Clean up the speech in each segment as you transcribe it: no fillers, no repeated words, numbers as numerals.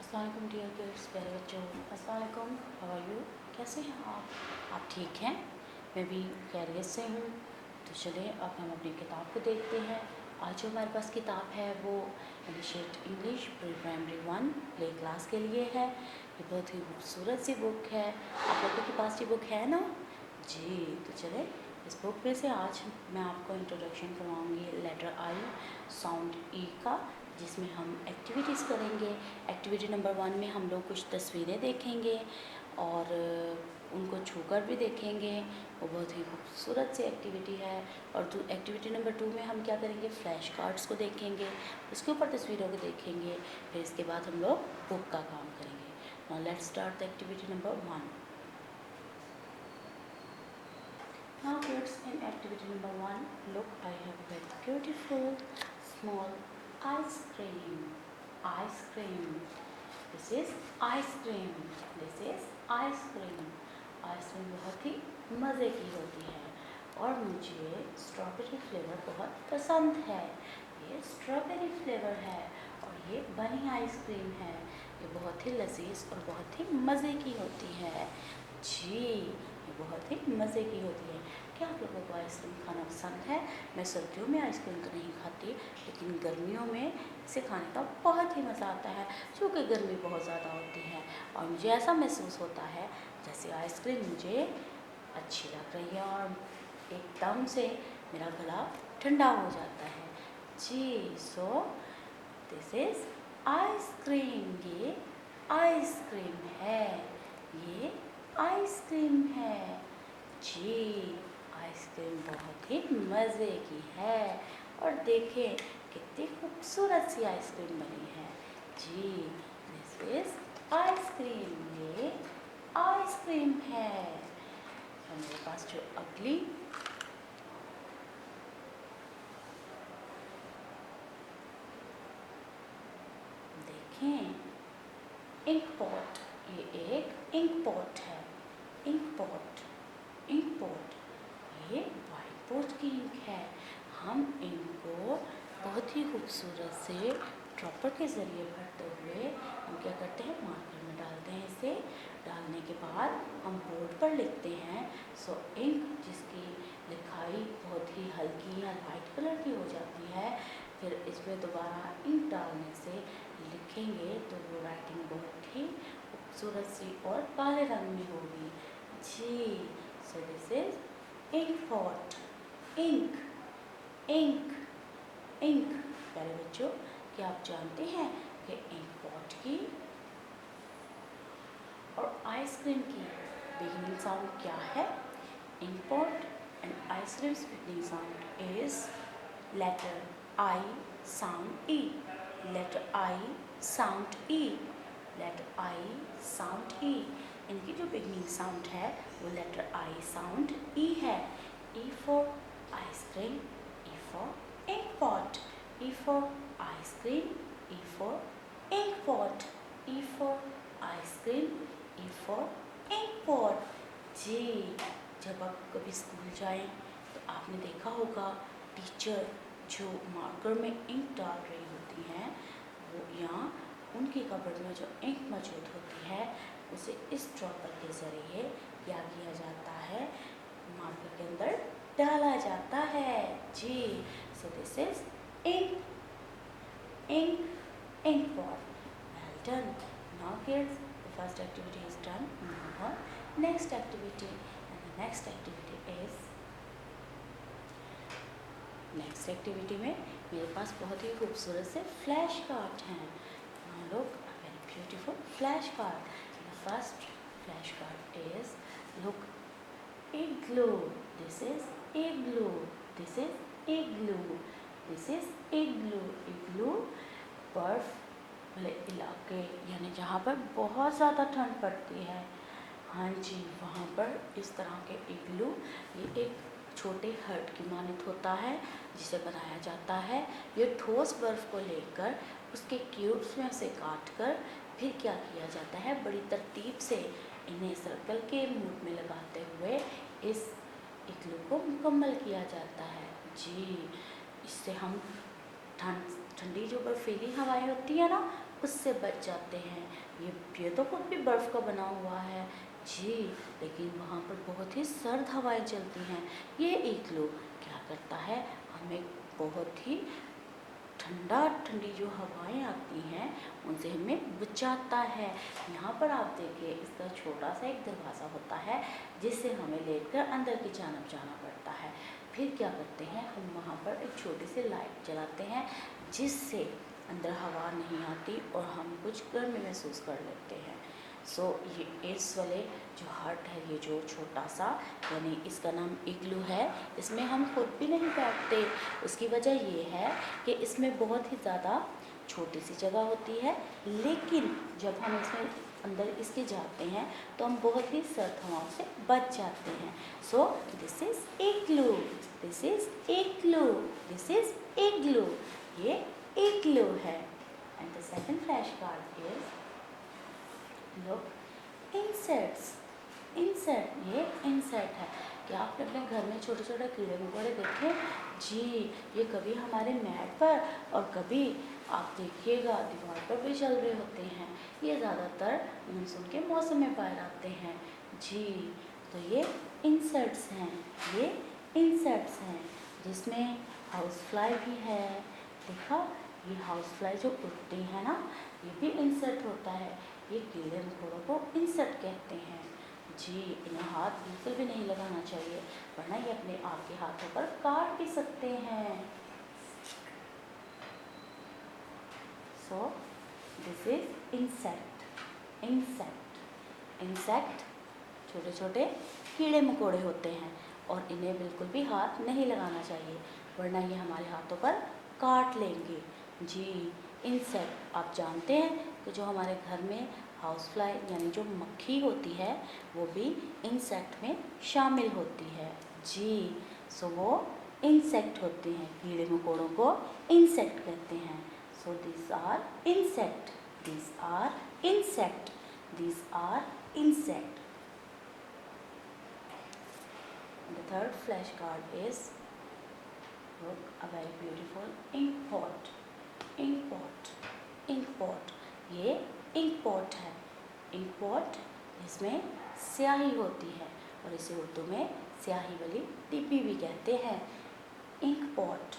अस्सलाम वालेकुम dear kids, प्यारे बच्चों, अस्सलाम वालेकुम। How are you? कैसे हैं आप ठीक हैं? मैं भी खैरियत से हूँ। तो चलिए अब हम अपनी किताब को देखते हैं। आज जो हमारे पास किताब है वो initiate English pre primary 1 play class के लिए है। ये बहुत ही खूबसूरत सी बुक है। आप लोगों के पास ये बुक है ना जी? तो चले इस बुक में से आज मैं आपको इंट्रोडक्शन करवाऊँगी लेटर आई साउंड ई का, जिसमें हम एक्टिविटीज़ करेंगे। एक्टिविटी नंबर 1 में हम लोग कुछ तस्वीरें देखेंगे और उनको छूकर भी देखेंगे। वो बहुत ही खूबसूरत सी एक्टिविटी है। और एक्टिविटी नंबर 2 में हम क्या करेंगे, फ्लैश कार्ड्स को देखेंगे, उसके ऊपर तस्वीरों को देखेंगे। फिर इसके बाद हम लोग बुक का काम करेंगे। Now let's start the activity number 1। Now kids, in activity number 1, look, I have a very beautiful small ice cream. Ice cream. This is ice cream. This is ice cream. ice cream बहुत ही मज़े की होती है और मुझे strawberry flavour बहुत पसंद है। ये स्ट्रॉबेरी फ्लेवर है और ये बनी आइसक्रीम है। ये बहुत ही लजीज और बहुत ही मज़े की होती है जी। ये बहुत ही मज़े की होती है। क्या आप लोगों को आइसक्रीम खाना पसंद है? मैं सर्दियों में आइसक्रीम तो नहीं खाती, लेकिन गर्मियों में इसे खाने का बहुत ही मज़ा आता है, क्योंकि गर्मी बहुत ज़्यादा होती है और मुझे ऐसा महसूस होता है जैसे आइसक्रीम मुझे अच्छी लग रही है और एकदम से मेरा गला ठंडा हो जाता है जी। So this is ice cream. ये आइसक्रीम है, ये आइसक्रीम है जी। आइसक्रीम बहुत ही मज़े की है और देखें कितनी खूबसूरत सी आइसक्रीम बनी है जी। This is ice cream. ये आइसक्रीम है। और मेरे पास जो अगली देखें इंक पॉट। ये एक इंक पॉट है। Ink pot, ink pot. ये वाइट बोर्ड की इंक है। हम इंक को बहुत ही खूबसूरत से ड्रॉपर के ज़रिए भरते हुए हम क्या करते हैं, मार्कर में डालते हैं। इसे डालने के बाद हम बोर्ड पर लिखते हैं। सो इंक जिसकी लिखाई बहुत ही हल्की या लाइट कलर की हो जाती है, फिर इसमें दोबारा इंक डालने से लिखेंगे तो वो राइटिंग बहुत ही खूबसूरत सी और काले रंग में होगी जी। So this is ink pot. Ink, ink, ink. प्यारे बच्चों, क्या आप जानते हैं कि इंक पॉट की और आइसक्रीम की बिगनिंग साउंड क्या है? Ink pot and ice creams beginning sound is letter I sound E. Letter I sound E. Letter I sound E. इनकी जो बिगनिंग साउंड है वो लेटर आई साउंड ई है। E for ice cream, E for ink pot. E for ice cream, E for ink pot. E for ice cream, E for ink pot जी। जब आप कभी school जाएं तो आपने देखा होगा टीचर जो मार्कर में इंक डाल रही होती हैं, वो यहाँ उनकी कबर्ड में जो इंक मौजूद होती है उसे इस ड्रॉपर के ज़रिए क्या किया जाता है, मार्कर के अंदर डाला जाता है जी। So this is ink, ink, ink pot. Well done. Now kids, the first activity is done. Move on next activity. And the next activity is, next activity में मेरे पास बहुत ही खूबसूरत से फ्लैश कार्ड हैं। Now look, a very beautiful flash card. The first flash card is, look, igloo. This is igloo. This is igloo. This is igloo. Igloo बर्फ वाले इलाके, यानी जहाँ पर बहुत ज़्यादा ठंड पड़ती है, हाँ जी, वहाँ पर इस तरह के इग्लू, ये एक छोटे हट की मानत होता है जिसे बनाया जाता है। ये ठोस बर्फ़ को लेकर उसके क्यूब्स में से काट कर फिर क्या किया जाता है, बड़ी तरतीब से इन्हें सर्कल के मूड में लगाते हुए इस इग्लू को मुकम्मल किया जाता है जी। इससे हम ठंड ठंडी जो बर्फीली हवाएं होती है ना, उससे बच जाते हैं। ये तो खुद भी बर्फ़ का बना हुआ है जी, लेकिन वहाँ पर बहुत ही सर्द हवाएं चलती हैं। ये इग्लू क्या करता है, हमें बहुत ही ठंडी जो हवाएं आती हैं उनसे हमें बचाता है। यहाँ पर आप देखिए, इसका छोटा सा एक दरवाज़ा होता है जिससे हमें लेकर अंदर की जानब जाना पड़ता है। फिर क्या करते हैं, हम वहाँ पर एक छोटी सी लाइट जलाते हैं जिससे अंदर हवा नहीं आती और हम कुछ गर्मी महसूस कर लेते हैं। ये इस वाले जो हट है, ये जो छोटा सा, यानी इसका नाम इग्लू है, इसमें हम खुद भी नहीं बैठते। उसकी वजह ये है कि इसमें बहुत ही ज़्यादा छोटी सी जगह होती है, लेकिन जब हम इसमें अंदर इसके जाते हैं तो हम बहुत ही सर्द हवाओं से बच जाते हैं। So this is igloo, this is igloo, this is igloo. ये इग्लू है। And the second flash card is look insects. Insect, ये इंसेक्ट है। क्या आपने अपने घर में छोटे छोटे कीड़े मकोड़े देखे? जी, ये कभी हमारे मैट पर और कभी आप देखिएगा दीवार पर भी चल रहे होते हैं। ये ज़्यादातर मानसून के मौसम में पाए जाते हैं जी। तो ये इंसेक्ट्स हैं, ये इंसेक्ट्स हैं, जिसमें हाउस फ्लाई भी है। देखा, ये हाउस फ्लाई जो उड़ती है ना, ये भी इंसेक्ट होता है। ये कीड़े मकोड़ों को इंसेक्ट कहते हैं जी। इन्हें हाथ बिल्कुल भी नहीं लगाना चाहिए, वरना ये अपने आपके हाथों पर काट भी सकते हैं। So this is insect. Insect छोटे छोटे कीड़े मकोड़े होते हैं और इन्हें बिल्कुल भी हाथ नहीं लगाना चाहिए, वरना ये हमारे हाथों पर काट लेंगे जी। इंसेक्ट, आप जानते हैं कि जो हमारे घर में हाउस फ्लाई यानी जो मक्खी होती है वो भी इंसेक्ट में शामिल होती है जी। सो वो इंसेक्ट होते हैं, कीड़े मकोड़ों को इंसेक्ट कहते हैं। So this are insect, this are insect, this are insect. The third flashcard is, look, a very beautiful ink pot. ink pot, ink pot, ये ink pot है। ink pot, इसमें स्याही होती है और इसे उर्दू में स्याही वाली डिब्बी भी कहते हैं। ink pot,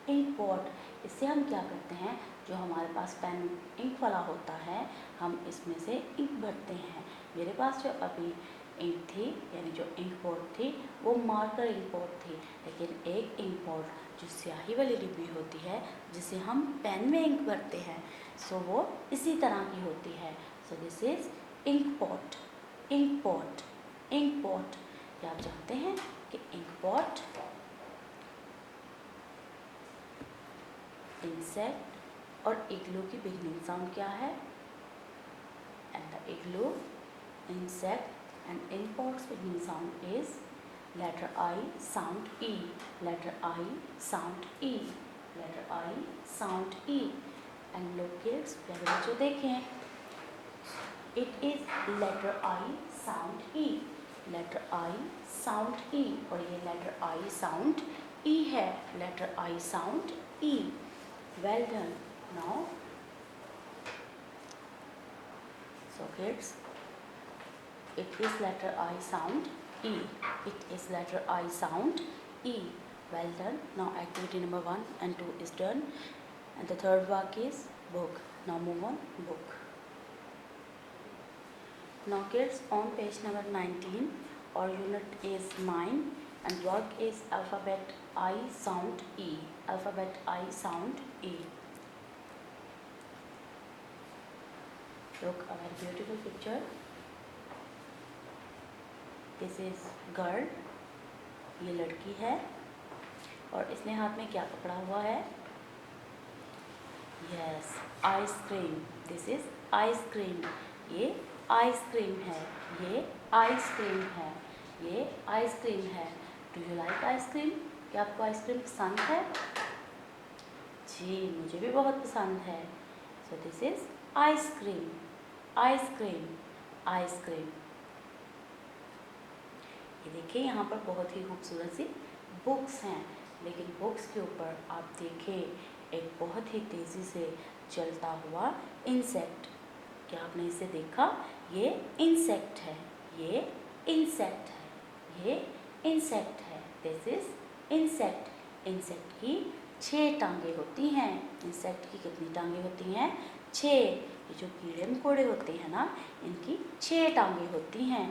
ink pot, इससे हम क्या करते हैं, जो हमारे पास पेन इंक वाला होता है, हम इसमें से इंक भरते हैं। मेरे पास जो अभी इंक थी, यानी जो इंक पोट थी, वो मार्कर इंक पोट थी, लेकिन एक इंक पोट जो स्याही वाली डिब्बी होती है जिसे हम पेन में इंक भरते हैं, सो वो इसी तरह की होती है। So this is ink pot, ink pot, ink pot. क्या आप जानते हैं कि इंक पोट, इंसेक्ट और इग्लू की बिगनिंग साउंड क्या है? And the igloo, insect and ink pot's beginning sound is letter I sound E, letter I sound E, letter I sound E. And look kids, प्यारे बच्चों देखें, it is letter I sound E, letter I sound E, और ये letter I sound E है, letter I sound E. Well done. Now, so kids, it is letter I sound E. It is letter I sound E. Well done. Now activity number 1 and 2 is done. And the third work is book. Now move on, book. Now kids, on page number 19, our unit is 9 and work is alphabet I sound E. Alphabet I sound E. Look, a very beautiful picture. This is girl, ये लड़की है और इसने हाथ में क्या पकड़ा हुआ है? Yes, ice cream. This is ice cream, ये आइसक्रीम है, ये आइसक्रीम है, ये आइसक्रीम है। Do you like ice cream? क्या आपको आइसक्रीम पसंद है? जी, मुझे भी बहुत पसंद है। So this is ice cream, ice cream, ice cream. ये देखिए, यहाँ पर बहुत ही खूबसूरत सी बुक्स हैं, लेकिन बुक्स के ऊपर आप देखें एक बहुत ही तेज़ी से चलता हुआ इंसेक्ट। क्या आपने इसे देखा? ये इंसेक्ट है, ये इंसेक्ट है, ये इंसेक्ट है। This is insect. इंसेक्ट की 6 टांगे होती हैं। इंसेक्ट की कितनी टांगे होती हैं? 6। ये जो कीड़े मकोड़े होते हैं ना, इनकी 6 टांगे होती हैं।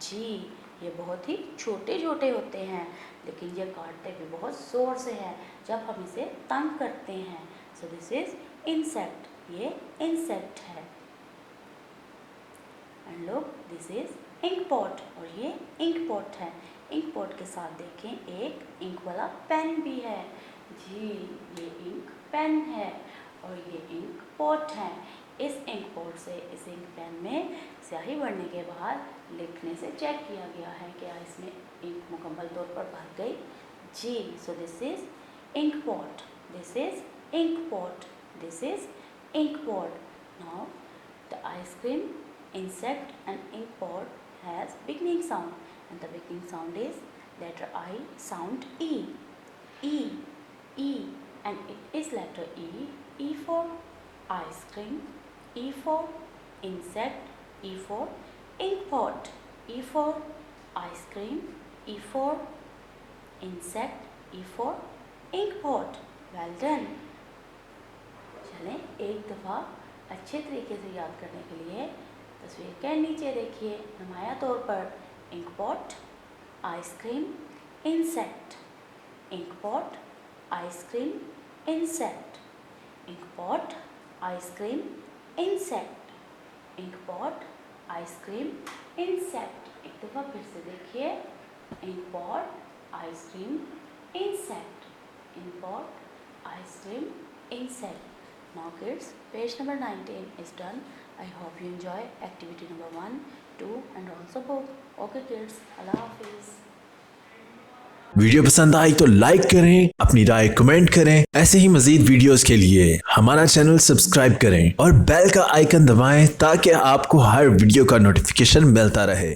जी, ये बहुत ही छोटे छोटे होते हैं, लेकिन ये काटते भी बहुत ज़ोर से हैं जब हम इसे तंग करते हैं। सो दिस इज इंसेक्ट, ये इंसेक्ट है। And look, this is ink pot, और ये इंक पॉट है। इंक पॉट के साथ देखें एक इंक वाला पेन भी है। जी, ये इंक पेन है और ये इंक पॉट है। इस इंक पॉट से इस इंक पेन में स्याही भरने के बाद लिखने से चेक किया गया है क्या इसमें इंक मुकम्मल तौर पर भर गई। जी, so this is ink pot, this is ink pot, this is ink pot. Now the ice cream, insect and ink pot has beginning sound, and the beginning sound is letter I sound E, E, E, and it is letter E. E for ice cream, E for insect, E for ink pot, E for ice cream, E for insect, E for ink pot. Well done. चलें एक दफ़ा अच्छे तरीके से याद करने के लिए तस्वीर के नीचे देखिए नुमाया तौर पर ink pot, ice cream, insect. Ink pot, ice cream, insect. Ink pot, ice cream, insect. Ink pot, ice cream, insect. एक दफ़ा फिर से देखिए, ink pot, ice cream, insect. Ink pot, ice cream, insect. Now kids, page number 19 is done. I hope you enjoy activity number 1, 2 and also book. Okay kids, Allah Hafiz. Video पसंद आई तो like करें, अपनी राय comment करें। ऐसे ही मजीद वीडियोस के लिए हमारा channel subscribe करें और बेल का आइकन दबाएं ताकि आपको हर वीडियो का नोटिफिकेशन मिलता रहे।